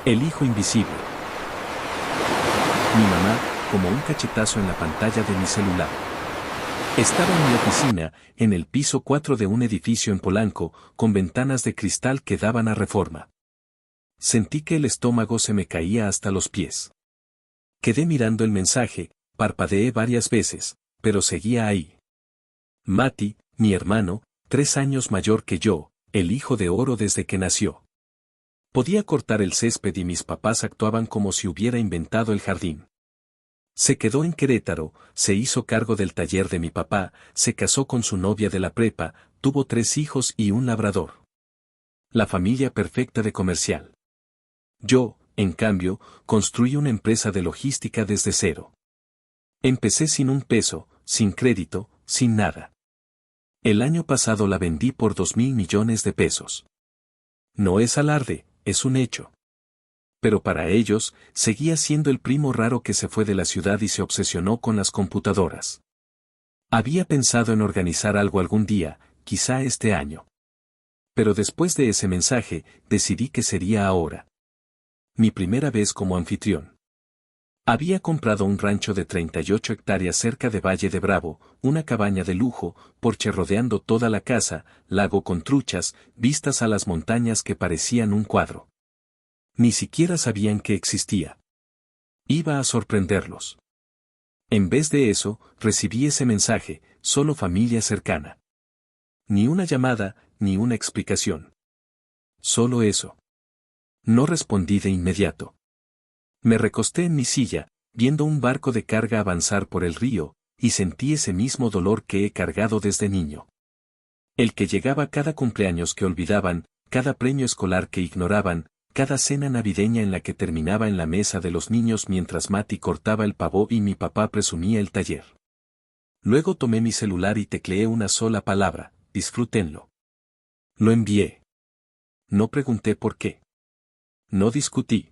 El hijo invisible. Mi mamá, como un cachetazo en la pantalla de mi celular. Estaba en mi oficina, en el piso 4 de un edificio en Polanco, con ventanas de cristal que daban a Reforma. Sentí que el estómago se me caía hasta los pies. Quedé mirando el mensaje, parpadeé varias veces, pero seguía ahí. Mati, mi hermano, 3 años mayor que yo, el hijo de oro desde que nació. Podía cortar el césped y mis papás actuaban como si hubiera inventado el jardín. Se quedó en Querétaro, se hizo cargo del taller de mi papá, se casó con su novia de la prepa, tuvo 3 hijos y un labrador. La familia perfecta de comercial. Yo, en cambio, construí una empresa de logística desde cero. Empecé sin un peso, sin crédito, sin nada. El año pasado la vendí por 2.000 millones de pesos. No es alarde, es un hecho. Pero para ellos, seguía siendo el primo raro que se fue de la ciudad y se obsesionó con las computadoras. Había pensado en organizar algo algún día, quizá este año. Pero después de ese mensaje, decidí que sería ahora. Mi primera vez como anfitrión. Había comprado un rancho de 38 hectáreas cerca de Valle de Bravo, una cabaña de lujo, porche rodeando toda la casa, lago con truchas, vistas a las montañas que parecían un cuadro. Ni siquiera sabían que existía. Iba a sorprenderlos. En vez de eso, recibí ese mensaje, solo familia cercana. Ni una llamada, ni una explicación. Solo eso. No respondí de inmediato. Me recosté en mi silla, viendo un barco de carga avanzar por el río, y sentí ese mismo dolor que he cargado desde niño. El que llegaba cada cumpleaños que olvidaban, cada premio escolar que ignoraban, cada cena navideña en la que terminaba en la mesa de los niños mientras Mati cortaba el pavo y mi papá presumía el taller. Luego tomé mi celular y tecleé una sola palabra, disfrútenlo. Lo envié. No pregunté por qué. No discutí.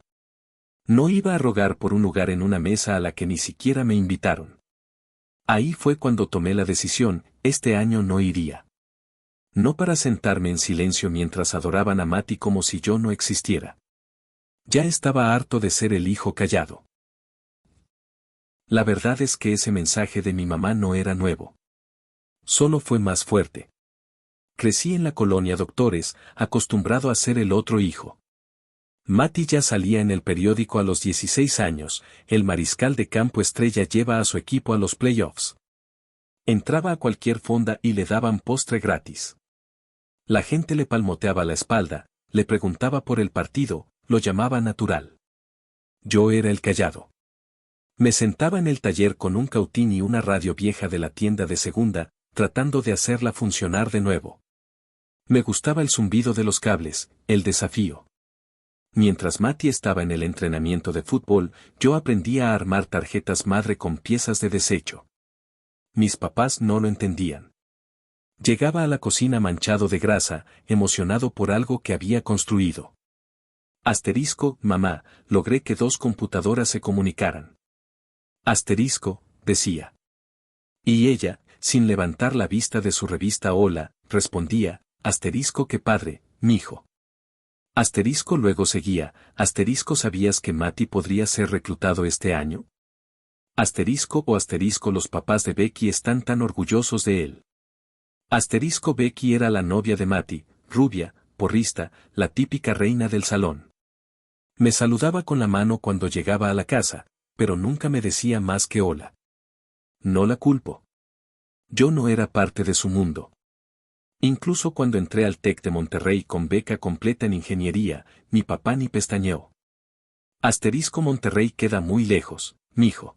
No iba a rogar por un lugar en una mesa a la que ni siquiera me invitaron. Ahí fue cuando tomé la decisión, este año no iría. No para sentarme en silencio mientras adoraban a Mati como si yo no existiera. Ya estaba harto de ser el hijo callado. La verdad es que ese mensaje de mi mamá no era nuevo. Solo fue más fuerte. Crecí en la colonia Doctores, acostumbrado a ser el otro hijo. Mati ya salía en el periódico a los 16 años, el mariscal de campo estrella lleva a su equipo a los playoffs. Entraba a cualquier fonda y le daban postre gratis. La gente le palmoteaba la espalda, le preguntaba por el partido, lo llamaba natural. Yo era el callado. Me sentaba en el taller con un cautín y una radio vieja de la tienda de segunda, tratando de hacerla funcionar de nuevo. Me gustaba el zumbido de los cables, el desafío. Mientras Mati estaba en el entrenamiento de fútbol, yo aprendía a armar tarjetas madre con piezas de desecho. Mis papás no lo entendían. Llegaba a la cocina manchado de grasa, emocionado por algo que había construido. Asterisco, mamá, logré que 2 computadoras se comunicaran. Asterisco, decía. Y ella, sin levantar la vista de su revista Hola, respondía, asterisco qué padre, mijo. Asterisco luego seguía, asterisco ¿sabías que Mati podría ser reclutado este año? Asterisco o asterisco los papás de Becky están tan orgullosos de él. Asterisco Becky era la novia de Mati, rubia, porrista, la típica reina del salón. Me saludaba con la mano cuando llegaba a la casa, pero nunca me decía más que hola. No la culpo. Yo no era parte de su mundo. Incluso cuando entré al TEC de Monterrey con beca completa en ingeniería, mi papá ni pestañeó. Asterisco Monterrey queda muy lejos, mijo.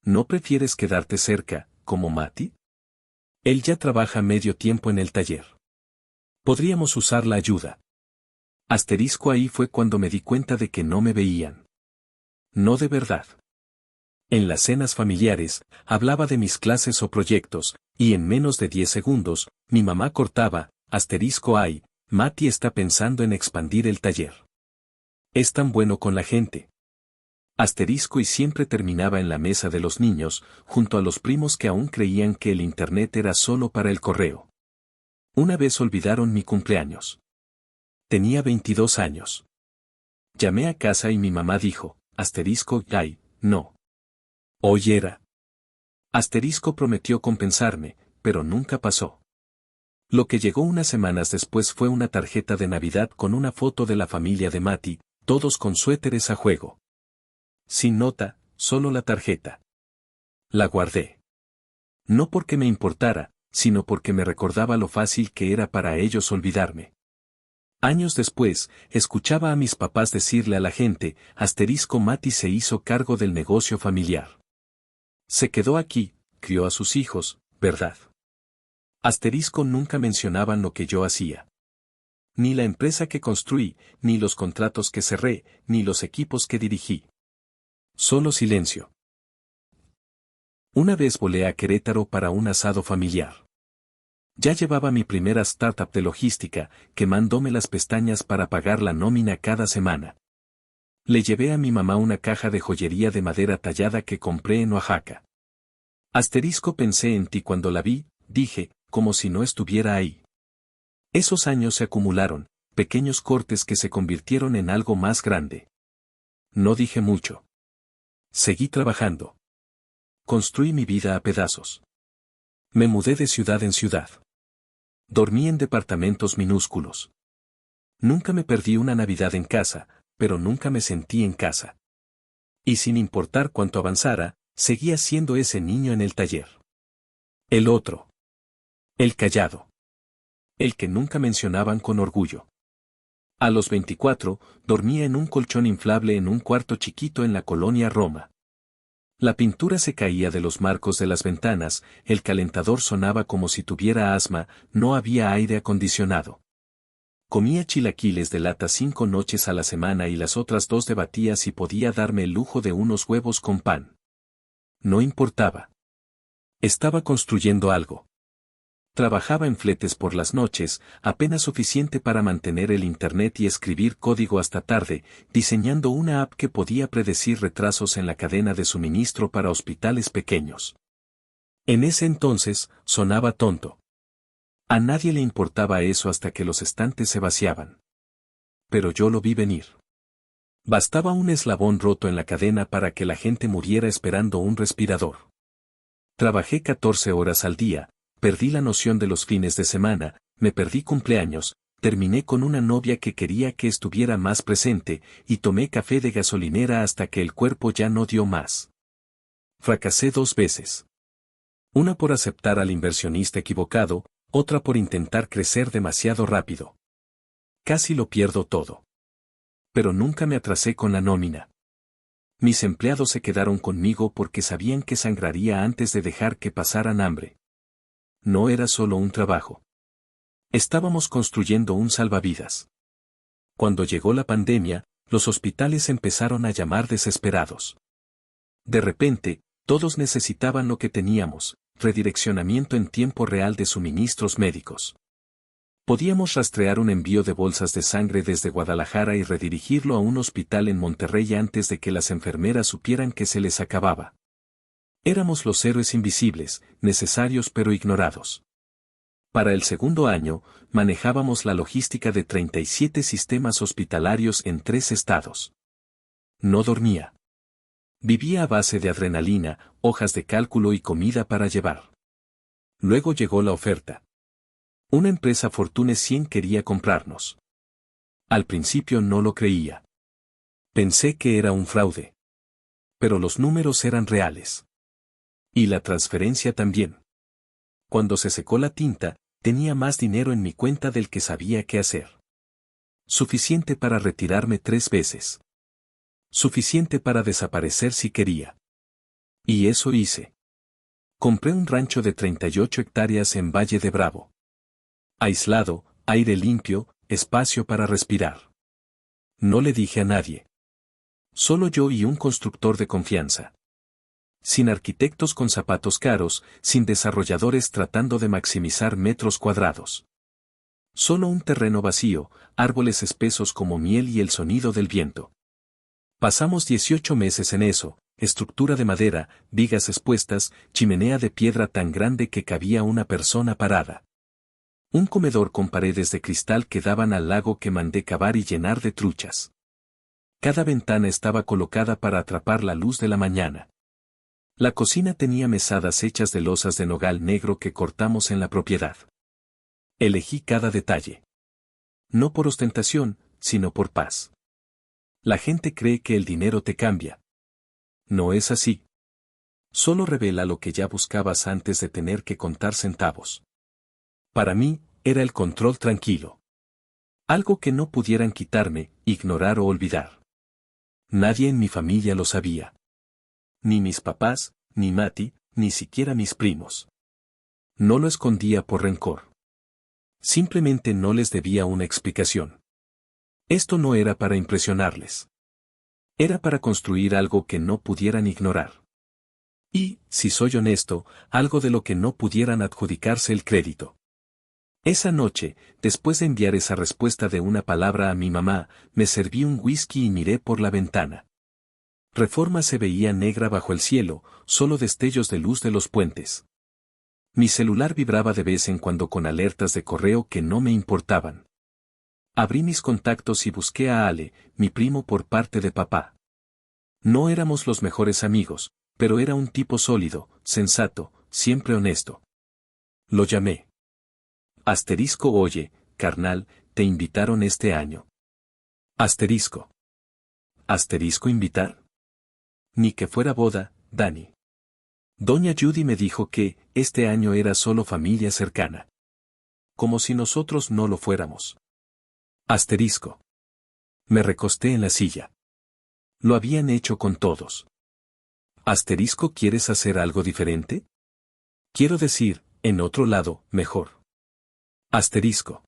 ¿No prefieres quedarte cerca, como Mati? Él ya trabaja medio tiempo en el taller. Podríamos usar la ayuda. Asterisco ahí fue cuando me di cuenta de que no me veían. No de verdad. En las cenas familiares, hablaba de mis clases o proyectos, y en menos de 10 segundos, mi mamá cortaba, asterisco ay, Mati está pensando en expandir el taller. Es tan bueno con la gente. Asterisco y siempre terminaba en la mesa de los niños, junto a los primos que aún creían que el internet era solo para el correo. Una vez olvidaron mi cumpleaños. Tenía 22 años. Llamé a casa y mi mamá dijo, *ay, no. Hoy era. Prometió compensarme, pero nunca pasó. Lo que llegó unas semanas después fue una tarjeta de Navidad con una foto de la familia de Mati, todos con suéteres a juego. Sin nota, solo la tarjeta. La guardé. No porque me importara, sino porque me recordaba lo fácil que era para ellos olvidarme. Años después, escuchaba a mis papás decirle a la gente, Mati se hizo cargo del negocio familiar. Se quedó aquí, crió a sus hijos, ¿verdad? Nunca mencionaban lo que yo hacía. Ni la empresa que construí, ni los contratos que cerré, ni los equipos que dirigí. Solo silencio. Una vez volé a Querétaro para un asado familiar. Ya llevaba mi primera startup de logística, quemándome las pestañas para pagar la nómina cada semana. Le llevé a mi mamá una caja de joyería de madera tallada que compré en Oaxaca. Pensé en ti cuando la vi, dije, como si no estuviera ahí. Esos años se acumularon, pequeños cortes que se convirtieron en algo más grande. No dije mucho. Seguí trabajando. Construí mi vida a pedazos. Me mudé de ciudad en ciudad. Dormí en departamentos minúsculos. Nunca me perdí una Navidad en casa, pero nunca me sentí en casa. Y sin importar cuánto avanzara, seguía siendo ese niño en el taller. El otro. El callado. El que nunca mencionaban con orgullo. A los 24, dormía en un colchón inflable en un cuarto chiquito en la colonia Roma. La pintura se caía de los marcos de las ventanas, el calentador sonaba como si tuviera asma, no había aire acondicionado. Comía chilaquiles de lata 5 noches a la semana y las otras 2 debatía si podía darme el lujo de unos huevos con pan. No importaba. Estaba construyendo algo. Trabajaba en fletes por las noches, apenas suficiente para mantener el internet y escribir código hasta tarde, diseñando una app que podía predecir retrasos en la cadena de suministro para hospitales pequeños. En ese entonces, sonaba tonto. A nadie le importaba eso hasta que los estantes se vaciaban. Pero yo lo vi venir. Bastaba un eslabón roto en la cadena para que la gente muriera esperando un respirador. Trabajé 14 horas al día. Perdí la noción de los fines de semana, me perdí cumpleaños, terminé con una novia que quería que estuviera más presente, y tomé café de gasolinera hasta que el cuerpo ya no dio más. Fracasé 2 veces. Una por aceptar al inversionista equivocado, otra por intentar crecer demasiado rápido. Casi lo pierdo todo. Pero nunca me atrasé con la nómina. Mis empleados se quedaron conmigo porque sabían que sangraría antes de dejar que pasaran hambre. No era solo un trabajo. Estábamos construyendo un salvavidas. Cuando llegó la pandemia, los hospitales empezaron a llamar desesperados. De repente, todos necesitaban lo que teníamos, redireccionamiento en tiempo real de suministros médicos. Podíamos rastrear un envío de bolsas de sangre desde Guadalajara y redirigirlo a un hospital en Monterrey antes de que las enfermeras supieran que se les acababa. Éramos los héroes invisibles, necesarios pero ignorados. Para el segundo año, manejábamos la logística de 37 sistemas hospitalarios en 3 estados. No dormía. Vivía a base de adrenalina, hojas de cálculo y comida para llevar. Luego llegó la oferta. Una empresa Fortune 100 quería comprarnos. Al principio no lo creía. Pensé que era un fraude. Pero los números eran reales. Y la transferencia también. Cuando se secó la tinta, tenía más dinero en mi cuenta del que sabía qué hacer. Suficiente para retirarme 3 veces. Suficiente para desaparecer si quería. Y eso hice. Compré un rancho de 38 hectáreas en Valle de Bravo. Aislado, aire limpio, espacio para respirar. No le dije a nadie. Solo yo y un constructor de confianza. Sin arquitectos con zapatos caros, sin desarrolladores tratando de maximizar metros cuadrados. Solo un terreno vacío, árboles espesos como miel y el sonido del viento. Pasamos 18 meses en eso, estructura de madera, vigas expuestas, chimenea de piedra tan grande que cabía una persona parada. Un comedor con paredes de cristal que daban al lago que mandé cavar y llenar de truchas. Cada ventana estaba colocada para atrapar la luz de la mañana. La cocina tenía mesadas hechas de losas de nogal negro que cortamos en la propiedad. Elegí cada detalle. No por ostentación, sino por paz. La gente cree que el dinero te cambia. No es así. Solo revela lo que ya buscabas antes de tener que contar centavos. Para mí, era el control tranquilo. Algo que no pudieran quitarme, ignorar o olvidar. Nadie en mi familia lo sabía. Ni mis papás, ni Mati, ni siquiera mis primos. No lo escondía por rencor. Simplemente no les debía una explicación. Esto no era para impresionarles. Era para construir algo que no pudieran ignorar. Y, si soy honesto, algo de lo que no pudieran adjudicarse el crédito. Esa noche, después de enviar esa respuesta de una palabra a mi mamá, me serví un whisky y miré por la ventana. Reforma se veía negra bajo el cielo, solo destellos de luz de los puentes. Mi celular vibraba de vez en cuando con alertas de correo que no me importaban. Abrí mis contactos y busqué a Ale, mi primo por parte de papá. No éramos los mejores amigos, pero era un tipo sólido, sensato, siempre honesto. Lo llamé. Asterisco oye, carnal, te invitaron este año. Asterisco. Asterisco invitar. Ni que fuera boda, Dani. Doña Judy me dijo que, este año era solo familia cercana. Como si nosotros no lo fuéramos. Asterisco. Me recosté en la silla. Lo habían hecho con todos. Asterisco, ¿quieres hacer algo diferente? Quiero decir, en otro lado, mejor. Asterisco.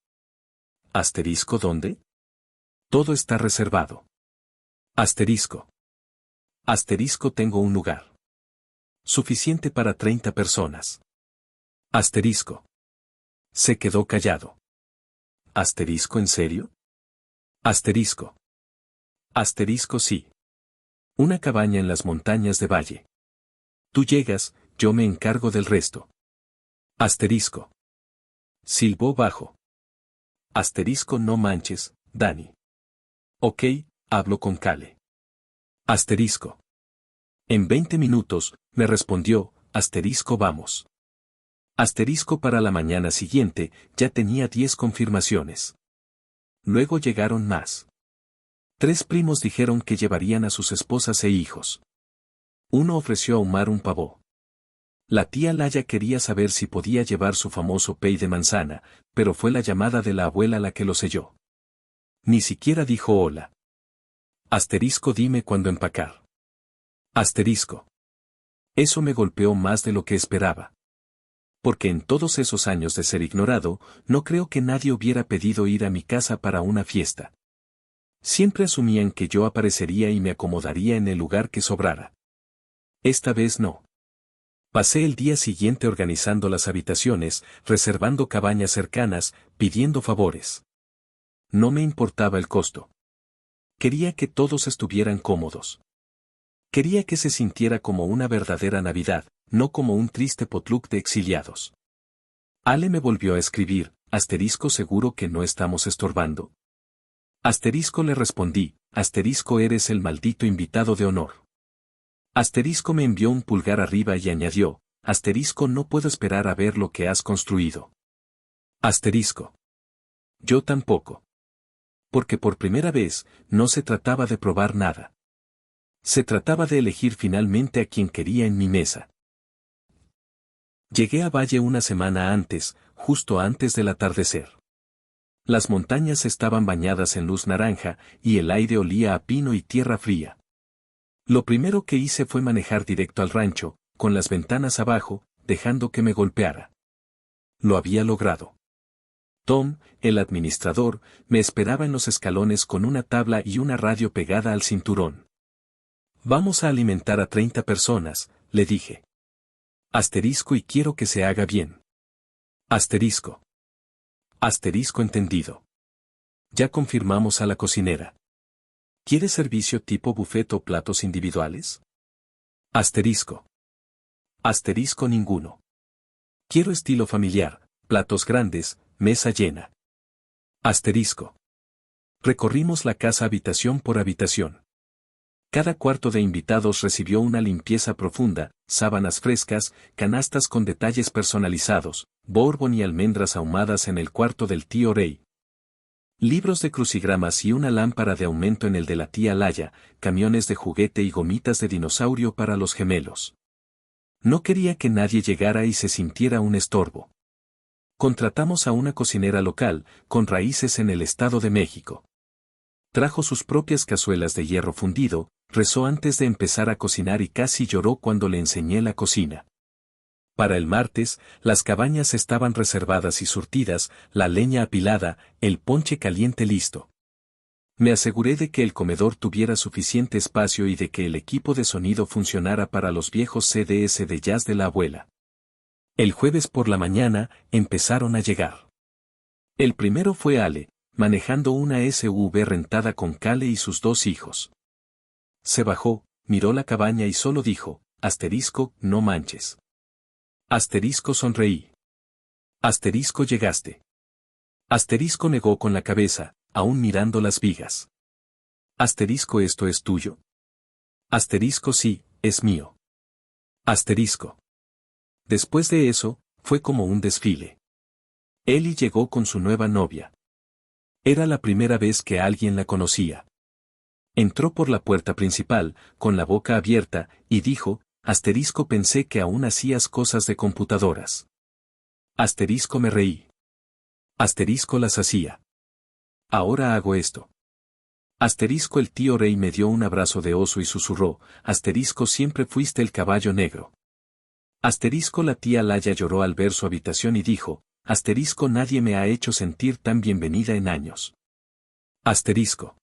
Asterisco, ¿dónde? Todo está reservado. Asterisco. Asterisco, tengo un lugar. Suficiente para 30 personas. Asterisco. Se quedó callado. Asterisco, ¿en serio? Asterisco. Asterisco, sí. Una cabaña en las montañas de Valle. Tú llegas, yo me encargo del resto. Asterisco. Silbó bajo. Asterisco, no manches, Dani. Ok, hablo con Kale. Asterisco. En 20 minutos, me respondió, asterisco vamos. Asterisco para la mañana siguiente, ya tenía 10 confirmaciones. Luego llegaron más. 3 primos dijeron que llevarían a sus esposas e hijos. Uno ofreció ahumar un pavó. La tía Laya quería saber si podía llevar su famoso pay de manzana, pero fue la llamada de la abuela la que lo selló. Ni siquiera dijo hola. Asterisco, dime cuándo empacar. Asterisco. Eso me golpeó más de lo que esperaba. Porque en todos esos años de ser ignorado, no creo que nadie hubiera pedido ir a mi casa para una fiesta. Siempre asumían que yo aparecería y me acomodaría en el lugar que sobrara. Esta vez no. Pasé el día siguiente organizando las habitaciones, reservando cabañas cercanas, pidiendo favores. No me importaba el costo. Quería que todos estuvieran cómodos. Quería que se sintiera como una verdadera Navidad, no como un triste potluck de exiliados. Ale me volvió a escribir, asterisco, seguro que no estamos estorbando. Asterisco, le respondí, asterisco, eres el maldito invitado de honor. Asterisco me envió un pulgar arriba y añadió, asterisco, no puedo esperar a ver lo que has construido. Asterisco. Yo tampoco. Porque por primera vez, no se trataba de probar nada. Se trataba de elegir finalmente a quien quería en mi mesa. Llegué a Valle una semana antes, justo antes del atardecer. Las montañas estaban bañadas en luz naranja, y el aire olía a pino y tierra fría. Lo primero que hice fue manejar directo al rancho, con las ventanas abajo, dejando que me golpeara. Lo había logrado. Tom, el administrador, me esperaba en los escalones con una tabla y una radio pegada al cinturón. Vamos a alimentar a 30 personas, le dije. Asterisco, y quiero que se haga bien. Asterisco. Asterisco, entendido. Ya confirmamos a la cocinera. ¿Quieres servicio tipo buffet o platos individuales? Asterisco. Asterisco, ninguno. Quiero estilo familiar, platos grandes, mesa llena. Asterisco. Recorrimos la casa habitación por habitación. Cada cuarto de invitados recibió una limpieza profunda, sábanas frescas, canastas con detalles personalizados, bourbon y almendras ahumadas en el cuarto del tío Rey. Libros de crucigramas y una lámpara de aumento en el de la tía Laya, camiones de juguete y gomitas de dinosaurio para los gemelos. No quería que nadie llegara y se sintiera un estorbo. Contratamos a una cocinera local, con raíces en el Estado de México. Trajo sus propias cazuelas de hierro fundido, rezó antes de empezar a cocinar y casi lloró cuando le enseñé la cocina. Para el martes, las cabañas estaban reservadas y surtidas, la leña apilada, el ponche caliente listo. Me aseguré de que el comedor tuviera suficiente espacio y de que el equipo de sonido funcionara para los viejos CDs de jazz de la abuela. El jueves por la mañana, empezaron a llegar. El primero fue Ale, manejando una SUV rentada con Cale y sus 2 hijos. Se bajó, miró la cabaña y solo dijo, asterisco, no manches. Asterisco sonreí. Asterisco llegaste. Asterisco negó con la cabeza, aún mirando las vigas. Asterisco esto es tuyo. Asterisco sí, es mío. Asterisco. Después de eso, fue como un desfile. Eli llegó con su nueva novia. Era la primera vez que alguien la conocía. Entró por la puerta principal, con la boca abierta, y dijo, asterisco pensé que aún hacías cosas de computadoras. Asterisco me reí. Asterisco las hacía. Ahora hago esto. Asterisco el tío Rey me dio un abrazo de oso y susurró, asterisco siempre fuiste el caballo negro. Asterisco la tía Laya lloró al ver su habitación y dijo, asterisco nadie me ha hecho sentir tan bienvenida en años. Asterisco.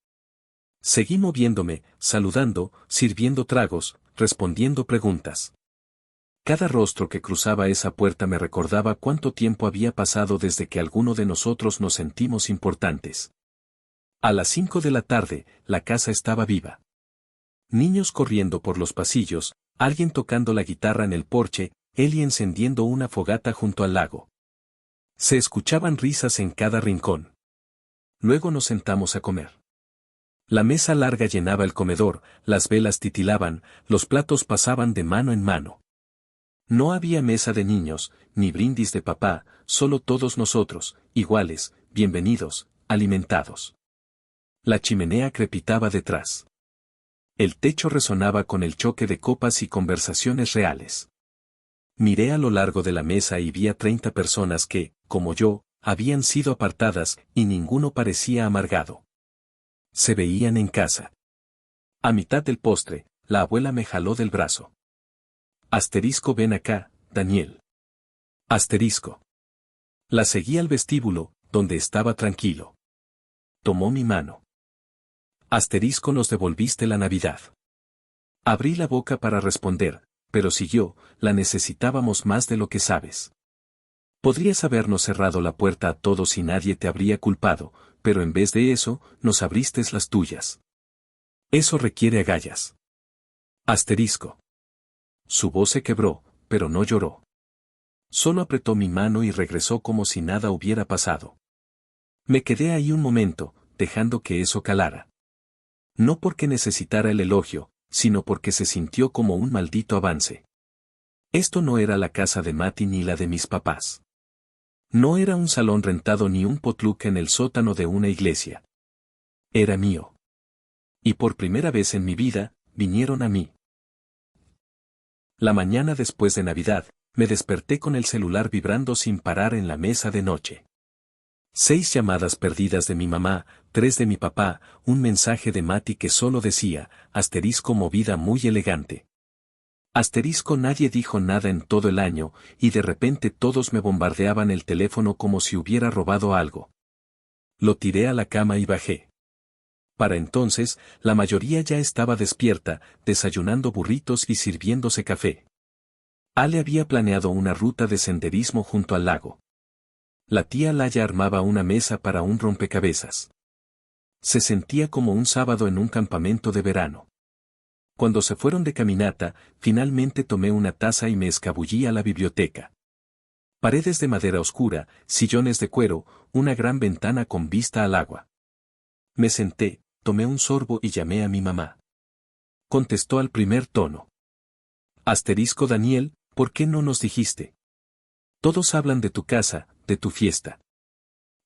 Seguí moviéndome, saludando, sirviendo tragos, respondiendo preguntas. Cada rostro que cruzaba esa puerta me recordaba cuánto tiempo había pasado desde que alguno de nosotros nos sentimos importantes. A las 5 de la tarde, la casa estaba viva. Niños corriendo por los pasillos, alguien tocando la guitarra en el porche, Eli encendiendo una fogata junto al lago. Se escuchaban risas en cada rincón. Luego nos sentamos a comer. La mesa larga llenaba el comedor, las velas titilaban, los platos pasaban de mano en mano. No había mesa de niños, ni brindis de papá, solo todos nosotros, iguales, bienvenidos, alimentados. La chimenea crepitaba detrás. El techo resonaba con el choque de copas y conversaciones reales. Miré a lo largo de la mesa y vi a 30 personas que, como yo, habían sido apartadas, y ninguno parecía amargado. Se veían en casa. A mitad del postre, la abuela me jaló del brazo. Asterisco ven acá, Daniel. Asterisco. La seguí al vestíbulo, donde estaba tranquilo. Tomó mi mano. Asterisco nos devolviste la Navidad. Abrí la boca para responder, pero siguió, la necesitábamos más de lo que sabes. Podrías habernos cerrado la puerta a todos y nadie te habría culpado, pero en vez de eso, nos abriste las tuyas. Eso requiere agallas. Asterisco. Su voz se quebró, pero no lloró. Solo apretó mi mano y regresó como si nada hubiera pasado. Me quedé ahí un momento, dejando que eso calara. No porque necesitara el elogio, sino porque se sintió como un maldito avance. Esto no era la casa de Mati ni la de mis papás. No era un salón rentado ni un potluck en el sótano de una iglesia. Era mío. Y por primera vez en mi vida, vinieron a mí. La mañana después de Navidad, me desperté con el celular vibrando sin parar en la mesa de noche. 6 llamadas perdidas de mi mamá, 3 de mi papá, un mensaje de Mati que solo decía, asterisco movida muy elegante. Asterisco nadie dijo nada en todo el año, y de repente todos me bombardeaban el teléfono como si hubiera robado algo. Lo tiré a la cama y bajé. Para entonces, la mayoría ya estaba despierta, desayunando burritos y sirviéndose café. Ale había planeado una ruta de senderismo junto al lago. La tía Laya armaba una mesa para un rompecabezas. Se sentía como un sábado en un campamento de verano. Cuando se fueron de caminata, finalmente tomé una taza y me escabullí a la biblioteca. Paredes de madera oscura, sillones de cuero, una gran ventana con vista al agua. Me senté, tomé un sorbo y llamé a mi mamá. contestó al primer tono. Asterisco Daniel, ¿por qué no nos dijiste? Todos hablan de tu casa, de tu fiesta.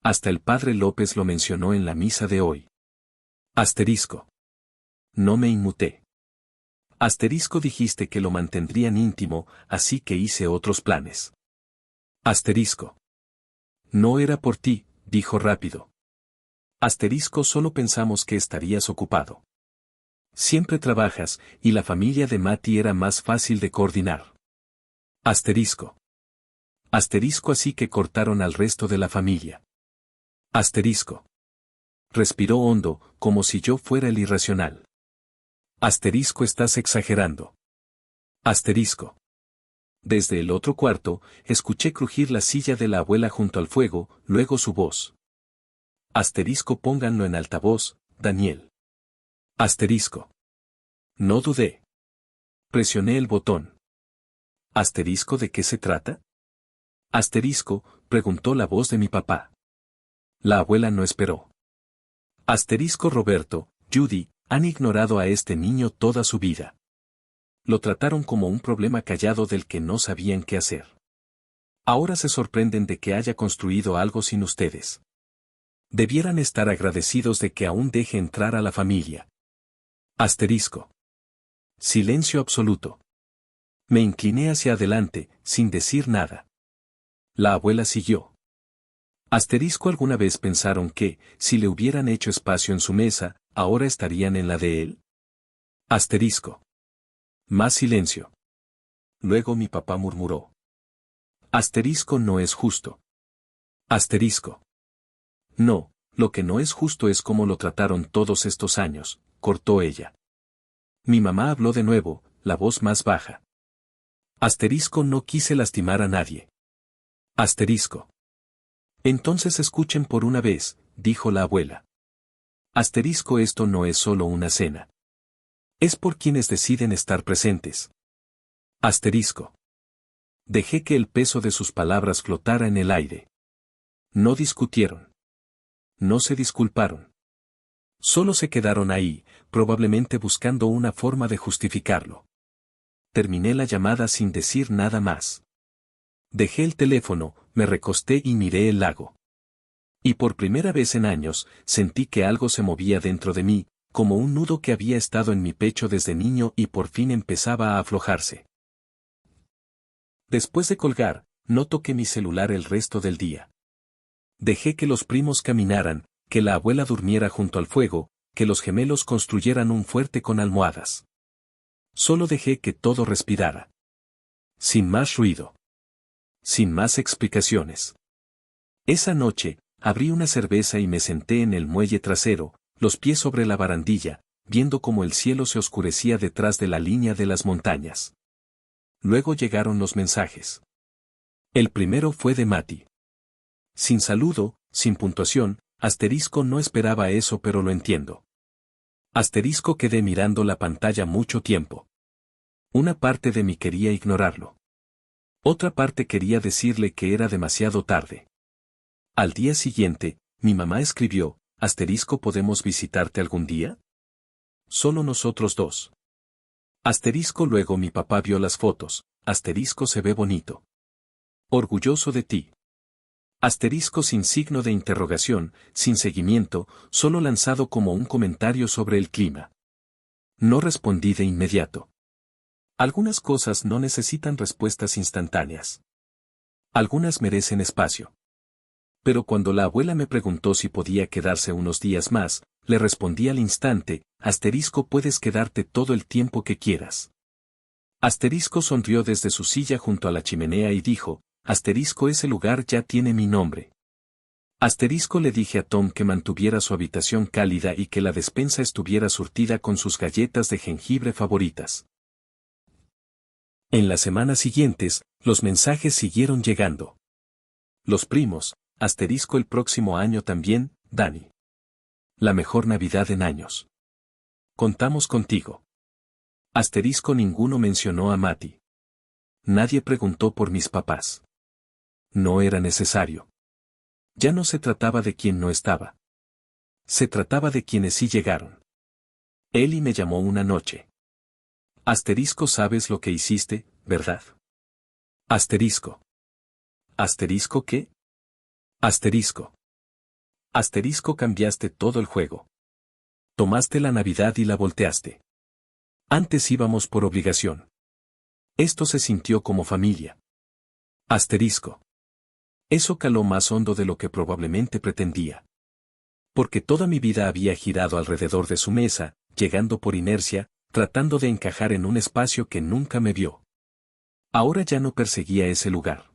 Hasta el padre López lo mencionó en la misa de hoy. Asterisco. No me inmuté. Asterisco dijiste que lo mantendrían íntimo, así que hice otros planes. Asterisco. No era por ti, dijo rápido. Asterisco solo pensamos que estarías ocupado. Siempre trabajas, y la familia de Mati era más fácil de coordinar. Asterisco. Asterisco así que cortaron al resto de la familia. Asterisco. Respiró hondo, como si yo fuera el irracional. Asterisco estás exagerando. Asterisco. Desde el otro cuarto, escuché crujir la silla de la abuela junto al fuego, luego su voz. Asterisco pónganlo en altavoz, Daniel. Asterisco. No dudé. Presioné el botón. ¿Asterisco de qué se trata? Asterisco, preguntó la voz de mi papá. La abuela no esperó. Asterisco Roberto, Judy, han ignorado a este niño toda su vida. Lo trataron como un problema callado del que no sabían qué hacer. Ahora se sorprenden de que haya construido algo sin ustedes. Debieran estar agradecidos de que aún deje entrar a la familia. Asterisco. Silencio absoluto. Me incliné hacia adelante, sin decir nada. La abuela siguió. Asterisco alguna vez pensaron que, si le hubieran hecho espacio en su mesa, ahora estarían en la de él. Asterisco. Más silencio. Luego mi papá murmuró. Asterisco no es justo. Asterisco. No, lo que no es justo es cómo lo trataron todos estos años, cortó ella. Mi mamá habló de nuevo, la voz más baja. Asterisco no quise lastimar a nadie. Asterisco. Entonces escuchen por una vez, dijo la abuela. Asterisco esto no es solo una cena. Es por quienes deciden estar presentes. Asterisco. Dejé que el peso de sus palabras flotara en el aire. No discutieron. No se disculparon. Solo se quedaron ahí, probablemente buscando una forma de justificarlo. Terminé la llamada sin decir nada más. Dejé el teléfono, me recosté y miré el lago. Y por primera vez en años, sentí que algo se movía dentro de mí, como un nudo que había estado en mi pecho desde niño y por fin empezaba a aflojarse. Después de colgar, no toqué mi celular el resto del día. Dejé que los primos caminaran, que la abuela durmiera junto al fuego, que los gemelos construyeran un fuerte con almohadas. Solo dejé que todo respirara. Sin más ruido. Sin más explicaciones. Esa noche, abrí una cerveza y me senté en el muelle trasero, los pies sobre la barandilla, viendo cómo el cielo se oscurecía detrás de la línea de las montañas. Luego llegaron los mensajes. El primero fue de Mati. Sin saludo, sin puntuación, asterisco no esperaba eso pero lo entiendo. Asterisco quedé mirando la pantalla mucho tiempo. Una parte de mí quería ignorarlo. Otra parte quería decirle que era demasiado tarde. Al día siguiente, mi mamá escribió, asterisco ¿podemos visitarte algún día? Solo nosotros dos. Asterisco luego mi papá vio las fotos, asterisco se ve bonito. Orgulloso de ti. Asterisco sin signo de interrogación, sin seguimiento, solo lanzado como un comentario sobre el clima. No respondí de inmediato. Algunas cosas no necesitan respuestas instantáneas. Algunas merecen espacio. Pero cuando la abuela me preguntó si podía quedarse unos días más, le respondí al instante, asterisco puedes quedarte todo el tiempo que quieras. Asterisco sonrió desde su silla junto a la chimenea y dijo, asterisco ese lugar ya tiene mi nombre. Asterisco le dije a Tom que mantuviera su habitación cálida y que la despensa estuviera surtida con sus galletas de jengibre favoritas. En las semanas siguientes, los mensajes siguieron llegando. Los primos, asterisco el próximo año también, Dani. La mejor Navidad en años. Contamos contigo. Asterisco ninguno mencionó a Mati. Nadie preguntó por mis papás. No era necesario. Ya no se trataba de quien no estaba. Se trataba de quienes sí llegaron. Eli me llamó una noche. Asterisco, sabes lo que hiciste, ¿verdad? Asterisco. ¿Asterisco qué? Asterisco. Asterisco, cambiaste todo el juego. Tomaste la Navidad y la volteaste. Antes íbamos por obligación. Esto se sintió como familia. Asterisco. Eso caló más hondo de lo que probablemente pretendía. Porque toda mi vida había girado alrededor de su mesa, llegando por inercia, tratando de encajar en un espacio que nunca me vio. Ahora ya no perseguía ese lugar.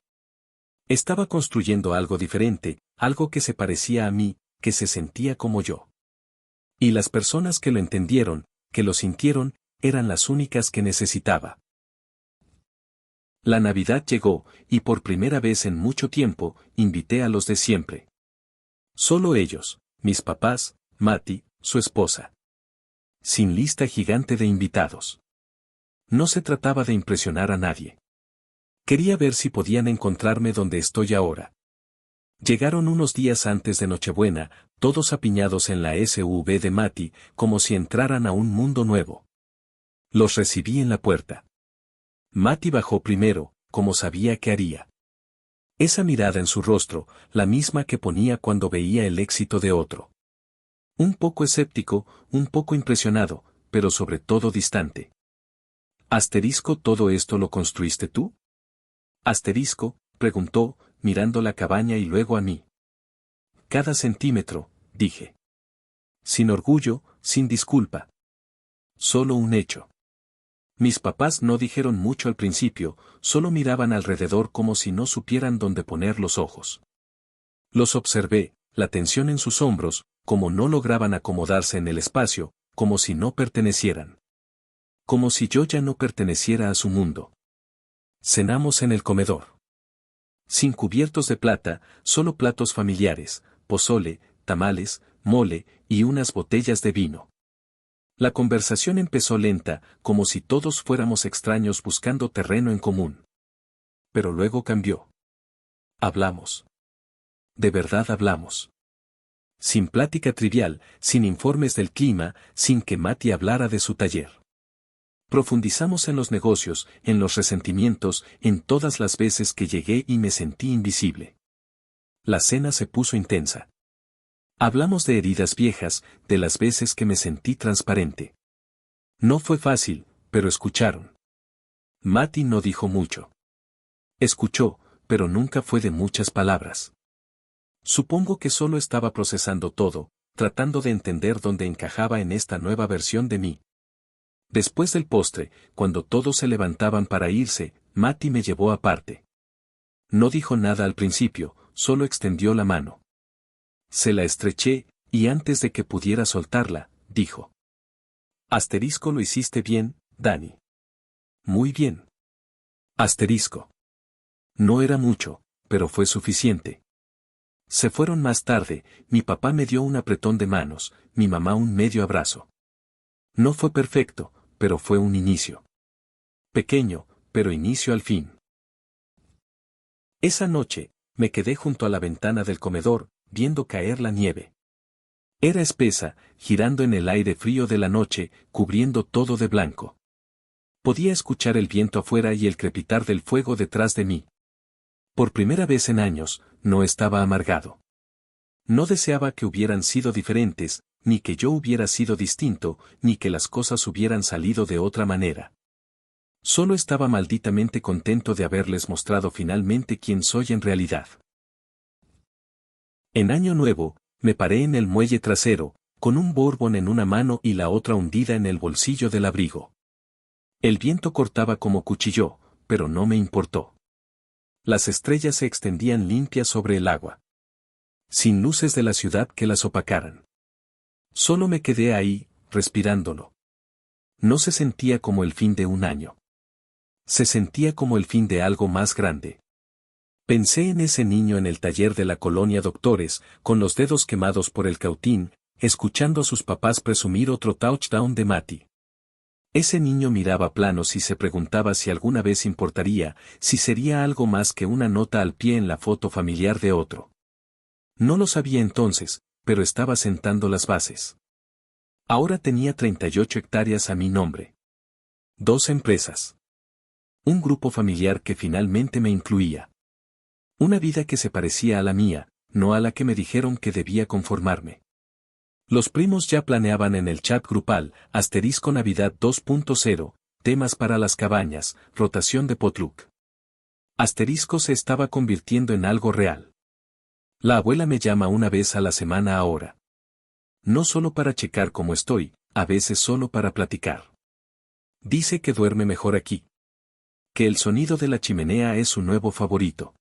Estaba construyendo algo diferente, algo que se parecía a mí, que se sentía como yo. Y las personas que lo entendieron, que lo sintieron, eran las únicas que necesitaba. La Navidad llegó, y por primera vez en mucho tiempo, invité a los de siempre. Solo ellos, mis papás, Mati, su esposa. Sin lista gigante de invitados. No se trataba de impresionar a nadie. Quería ver si podían encontrarme donde estoy ahora. Llegaron unos días antes de Nochebuena, todos apiñados en la SUV de Mati, como si entraran a un mundo nuevo. Los recibí en la puerta. Mati bajó primero, como sabía que haría. Esa mirada en su rostro, la misma que ponía cuando veía el éxito de otro. Un poco escéptico, un poco impresionado, pero sobre todo distante. Asterisco, ¿todo esto lo construiste tú? Asterisco, preguntó, mirando la cabaña y luego a mí. Cada centímetro, dije. Sin orgullo, sin disculpa. Solo un hecho. Mis papás no dijeron mucho al principio, solo miraban alrededor como si no supieran dónde poner los ojos. Los observé, la tensión en sus hombros, como no lograban acomodarse en el espacio, como si no pertenecieran. Como si yo ya no perteneciera a su mundo. Cenamos en el comedor. Sin cubiertos de plata, solo platos familiares, pozole, tamales, mole y unas botellas de vino. La conversación empezó lenta, como si todos fuéramos extraños buscando terreno en común. Pero luego cambió. Hablamos. De verdad hablamos. Sin plática trivial, sin informes del clima, sin que Mati hablara de su taller. Profundizamos en los negocios, en los resentimientos, en todas las veces que llegué y me sentí invisible. La cena se puso intensa. Hablamos de heridas viejas, de las veces que me sentí transparente. No fue fácil, pero escucharon. Mati no dijo mucho. Escuchó, pero nunca fue de muchas palabras. Supongo que solo estaba procesando todo, tratando de entender dónde encajaba en esta nueva versión de mí. Después del postre, cuando todos se levantaban para irse, Mati me llevó aparte. No dijo nada al principio, solo extendió la mano. Se la estreché, y antes de que pudiera soltarla, dijo. Asterisco, lo hiciste bien, Dani. Muy bien. Asterisco. No era mucho, pero fue suficiente. Se fueron más tarde, mi papá me dio un apretón de manos, mi mamá un medio abrazo. No fue perfecto, pero fue un inicio. Pequeño, pero inicio al fin. Esa noche, me quedé junto a la ventana del comedor, viendo caer la nieve. Era espesa, girando en el aire frío de la noche, cubriendo todo de blanco. Podía escuchar el viento afuera y el crepitar del fuego detrás de mí. Por primera vez en años, no estaba amargado. No deseaba que hubieran sido diferentes, ni que yo hubiera sido distinto, ni que las cosas hubieran salido de otra manera. Solo estaba malditamente contento de haberles mostrado finalmente quién soy en realidad. En Año Nuevo, me paré en el muelle trasero, con un bourbon en una mano y la otra hundida en el bolsillo del abrigo. El viento cortaba como cuchillo, pero no me importó. Las estrellas se extendían limpias sobre el agua. Sin luces de la ciudad que las opacaran. Solo me quedé ahí, respirándolo. No se sentía como el fin de un año. Se sentía como el fin de algo más grande. Pensé en ese niño en el taller de la colonia Doctores, con los dedos quemados por el cautín, escuchando a sus papás presumir otro touchdown de Mati. Ese niño miraba planos y se preguntaba si alguna vez importaría, si sería algo más que una nota al pie en la foto familiar de otro. No lo sabía entonces, pero estaba sentando las bases. Ahora tenía 38 hectáreas a mi nombre. 2 empresas. Un grupo familiar que finalmente me incluía. Una vida que se parecía a la mía, no a la que me dijeron que debía conformarme. Los primos ya planeaban en el chat grupal, *Navidad 2.0, temas para las cabañas, rotación de potluck. Asterisco se estaba convirtiendo en algo real. La abuela me llama una vez a la semana ahora. No solo para checar cómo estoy, a veces solo para platicar. Dice que duerme mejor aquí. Que el sonido de la chimenea es su nuevo favorito.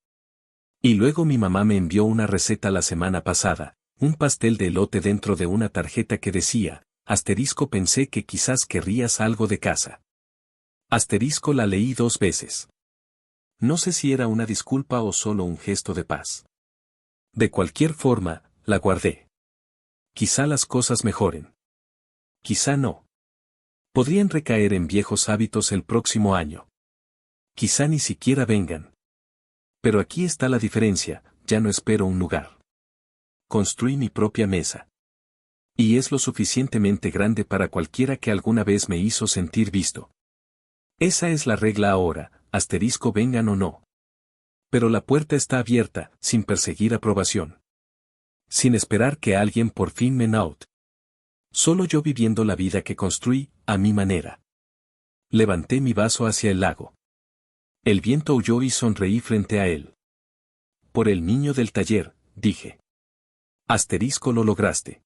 Y luego mi mamá me envió una receta la semana pasada, un pastel de elote dentro de una tarjeta que decía, pensé que quizás querrías algo de casa. La leí 2 veces. No sé si era una disculpa o solo un gesto de paz. De cualquier forma, la guardé. Quizá las cosas mejoren. Quizá no. Podrían recaer en viejos hábitos el próximo año. Quizá ni siquiera vengan. Pero aquí está la diferencia, ya no espero un lugar. Construí mi propia mesa. Y es lo suficientemente grande para cualquiera que alguna vez me hizo sentir visto. Esa es la regla ahora, vengan o no. Pero la puerta está abierta, sin perseguir aprobación. Sin esperar que alguien por fin me note. Solo yo viviendo la vida que construí, a mi manera. Levanté mi vaso hacia el lago. El viento huyó y sonreí frente a él. Por el niño del taller, dije. Lo lograste.